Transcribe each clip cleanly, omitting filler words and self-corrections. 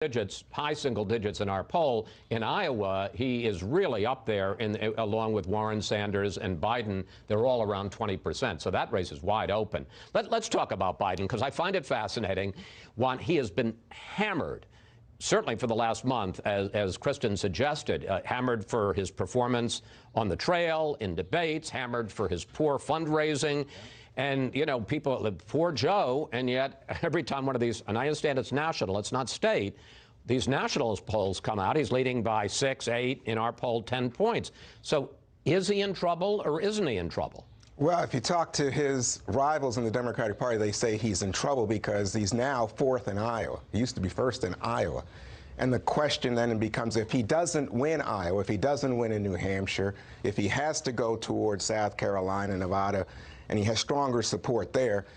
digits, high single digits in our poll. In Iowa, he is really up there, along with Warren, Sanders, and Biden. They're all around 20%. So that race is wide open. Let's talk about Biden, because I find it fascinating. He has been hammered, certainly for the last month, as Kristen suggested, hammered for his performance on the trail, in debates, hammered for his poor fundraising. And, you know, people, poor Joe, and yet every time one of these, and I understand it's national, it's not state, these national polls come out, he's leading by 6, 8, in our poll 10 points. So is he in trouble or isn't he in trouble? Well, if you talk to his rivals in the Democratic Party, they say he's in trouble because he's now fourth in Iowa. He used to be first in Iowa. And the question then becomes, if he doesn't win Iowa, if he doesn't win in New Hampshire, if he has to go towards South Carolina, Nevada, and he has stronger support there,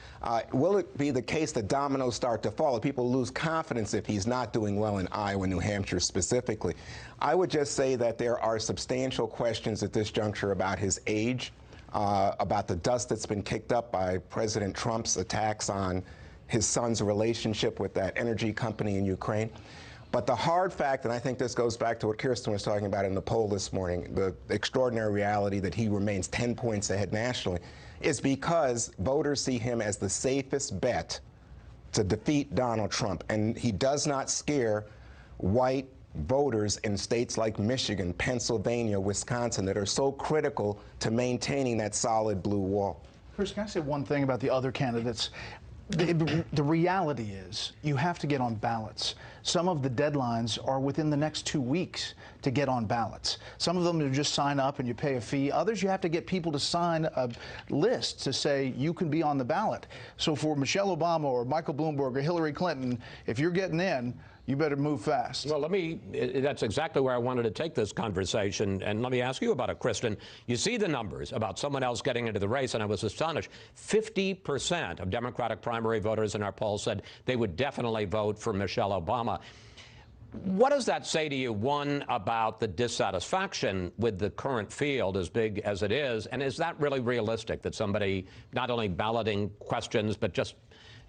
will it be the case that dominoes start to fall? People lose confidence if he's not doing well in Iowa, New Hampshire specifically. I would just say that there are substantial questions at this juncture about his age, about the dust that's been kicked up by President Trump's attacks on his son's relationship with that energy company in Ukraine. But the hard fact, and I think this goes back to what Kirsten was talking about in the poll this morning, the extraordinary reality that he remains 10 points ahead nationally, is because voters see him as the safest bet to defeat Donald Trump. And he does not scare white voters in states like Michigan, Pennsylvania, Wisconsin, that are so critical to maintaining that solid blue wall. Chris, can I say one thing about the other candidates? The reality is you have to get on ballots. Some of the deadlines are within the next 2 weeks to get on ballots. Some of them you just sign up and you pay a fee. Others you have to get people to sign a list to say you can be on the ballot. So for Michelle Obama or Michael Bloomberg or Hillary Clinton, if you're getting in, you better move fast. Well, that's exactly where I wanted to take this conversation. And let me ask you about it, Kristen. You see the numbers about someone else getting into the race, and I was astonished. 50% of Democratic primary voters in our poll said they would definitely vote for Michelle Obama. What does that say to you, one, about the dissatisfaction with the current field, as big as it is, and is that really realistic, that somebody not only balloting questions, but just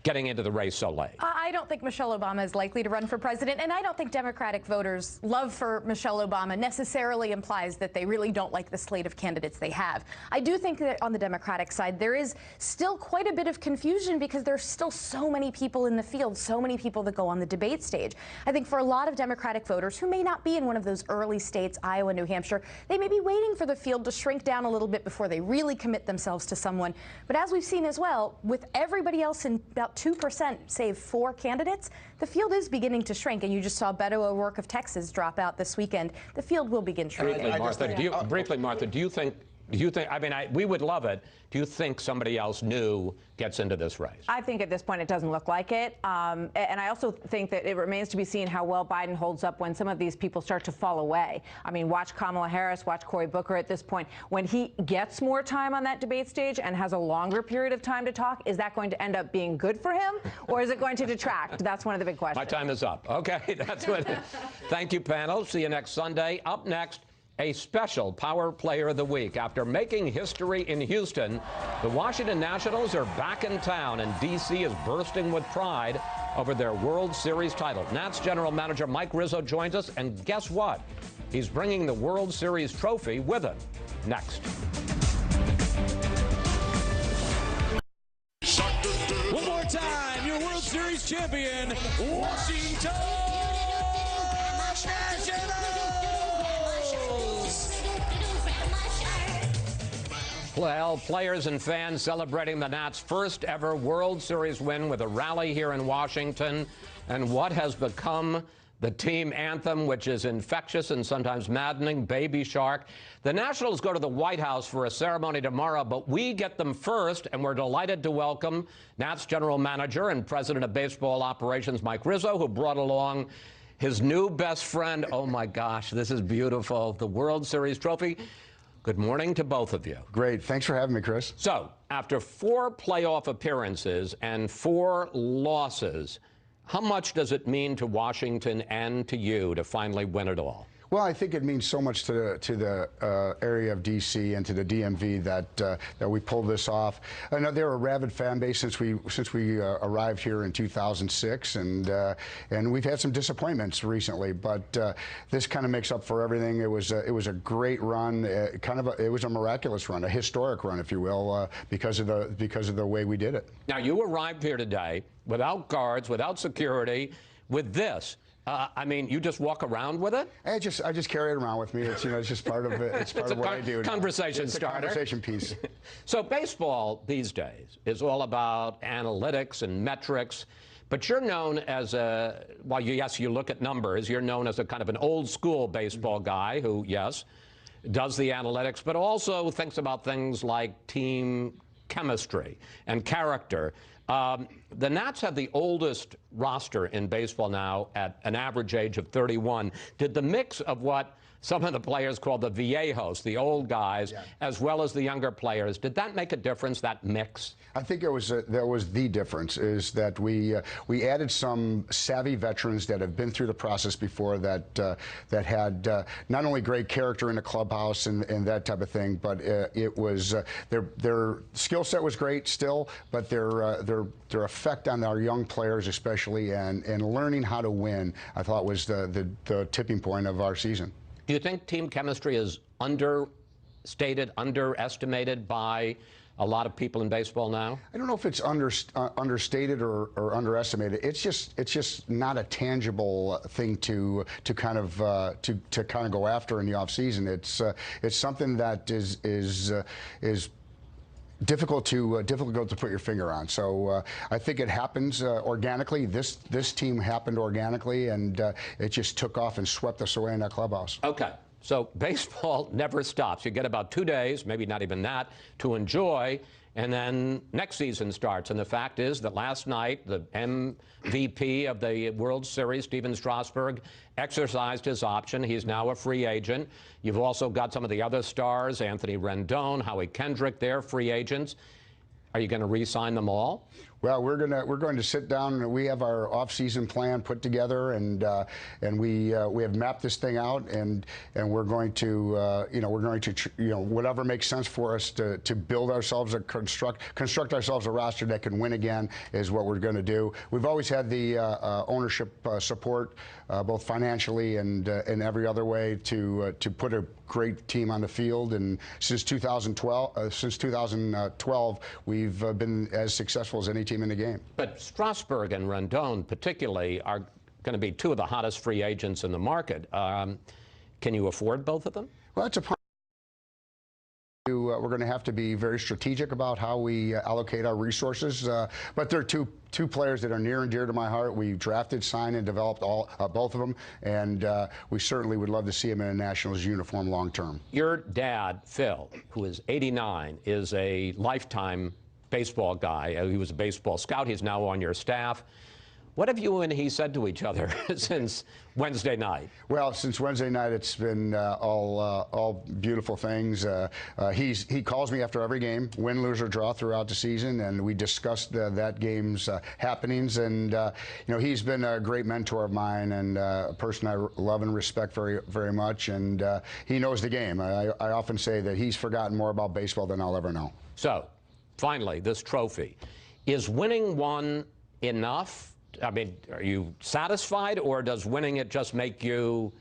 getting into the race so late? I don't think Michelle Obama is likely to run for president, and I don't think Democratic voters' love for Michelle Obama necessarily implies that they really don't like the slate of candidates they have. I do think that on the Democratic side, there is still quite a bit of confusion because there's still so many people in the field, so many people that go on the debate stage. I think for a lot of Democratic voters who may not be in one of those early states, Iowa, New Hampshire, they may be waiting for the field to shrink down a little bit before they really commit themselves to someone. But as we've seen as well, with everybody else in about 2%, save 4 candidates, the field is beginning to shrink, and you just saw Beto O'Rourke of Texas drop out this weekend. The field will begin shrinking. Briefly, Martha, do you think, I mean, we would love it. Do you think somebody else new gets into this race? I think at this point it doesn't look like it. And I also think that it remains to be seen how well Biden holds up when some of these people start to fall away. I mean, watch Kamala Harris, watch Cory Booker at this point. When he gets more time on that debate stage and has a longer period of time to talk, is that going to end up being good for him, or is it going to detract? That's one of the big questions. My time is up. Okay, that's what. Thank you, panel. See you next Sunday. Up next, a special Power Player of the Week. After making history in Houston, the Washington Nationals are back in town, and D.C. is bursting with pride over their World Series title. Nats general manager Mike Rizzo joins us, and guess what? He's bringing the World Series trophy with him. Next. One more time, your World Series champion, Washington Nationals! Well, players and fans celebrating the Nats' first ever World Series win with a rally here in Washington, and what has become the team anthem, which is infectious and sometimes maddening, Baby Shark. The Nationals go to the White House for a ceremony tomorrow, but we get them first, and we're delighted to welcome Nats general manager and president of baseball operations, Mike Rizzo, who brought along his new best friend. Oh, my gosh, this is beautiful. The World Series trophy. Good morning to both of you. Great. Thanks for having me, Chris. So, after 4 playoff appearances and 4 losses, how much does it mean to Washington and to you to finally win it all? Well, I think it means so much to the area of D.C. and to the DMV that we pulled this off. I know they're a rabid fan base since we arrived here in 2006, and we've had some disappointments recently. But this kind of makes up for everything. It was a great run, it was a miraculous run, a historic run, if you will, because of the way we did it. Now, you arrived here today without guards, without security, with this. I mean, you just walk around with it? I just carry it around with me. It's it's just part of it. It's part of what I do. Conversation starter. It's a conversation piece. So baseball these days is all about analytics and metrics, but you're known as yes, you look at numbers. You're known as a kind of an old school baseball guy who, yes, does the analytics, but also thinks about things like team chemistry and character. The Nats have the oldest roster in baseball now at an average age of 31. Did the mix of what some of the players call the viejos, the old guys, as well as the younger players, did that make a difference, that mix? I think that was the difference, is that we added some savvy veterans that have been through the process before, that had not only great character in the clubhouse and that type of thing, but it was their skill set was great still, but their effect on our young players especially, and learning how to win, I thought was the tipping point of our season. Do you think team chemistry is understated, underestimated by a lot of people in baseball now? I don't know if it's understated or underestimated. It's just not a tangible thing to kind of go after in the off season. It's something that is difficult to put your finger on. So I think it happens organically. This team happened organically, and it just took off and swept us away in that clubhouse. Okay. So baseball never stops. You get about 2 days, maybe not even that, to enjoy, and then next season starts. And the fact is that last night, the MVP of the World Series, Steven Strasburg, exercised his option. He's now a free agent. You've also got some of the other stars, Anthony Rendon, Howie Kendrick, they're free agents. Are you going to re-sign them all? Well, we're going to sit down. We have our off-season plan put together, and we have mapped this thing out, and we're going to whatever makes sense for us to build ourselves, construct ourselves a roster that can win again is what we're going to do. We've always had the ownership support, both financially and in every other way, to put a great team on the field, and since 2012, we've been as successful as any team in the game. But Strasburg and Rendon particularly are going to be two of the hottest free agents in the market. Can you afford both of them? Well, it's a we're going to have to be very strategic about how we allocate our resources, but they're two players that are near and dear to my heart. We drafted, signed, and developed both of them, and we certainly would love to see them in a Nationals uniform long term. Your dad, Phil, who is 89, is a lifetime baseball guy. He was a baseball scout. He's now on your staff. What have you and he said to each other since Wednesday night? Well, since Wednesday night, it's been all beautiful things. He calls me after every game, win, lose, or draw throughout the season, and we discussed that game's happenings. And he's been a great mentor of mine, and a person I love and respect very, very much. And he knows the game. I often say that he's forgotten more about baseball than I'll ever know. So, finally, this trophy. Is winning one enough? I mean, are you satisfied, or does winning it just make you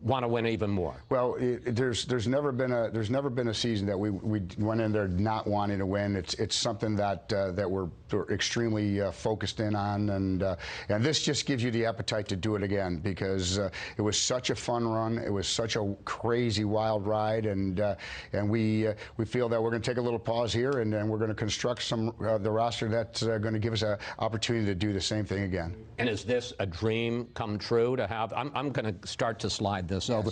want to win even more? Well, there's never been a season that we went in there not wanting to win. It's something that we're extremely focused in on, and this just gives you the appetite to do it again, because it was such a fun run. It was such a crazy, wild ride, and we feel that we're going to take a little pause here, and then we're going to construct the roster that's going to give us an opportunity to do the same thing again. And is this a dream come true to have? I'm going to start to slide this over.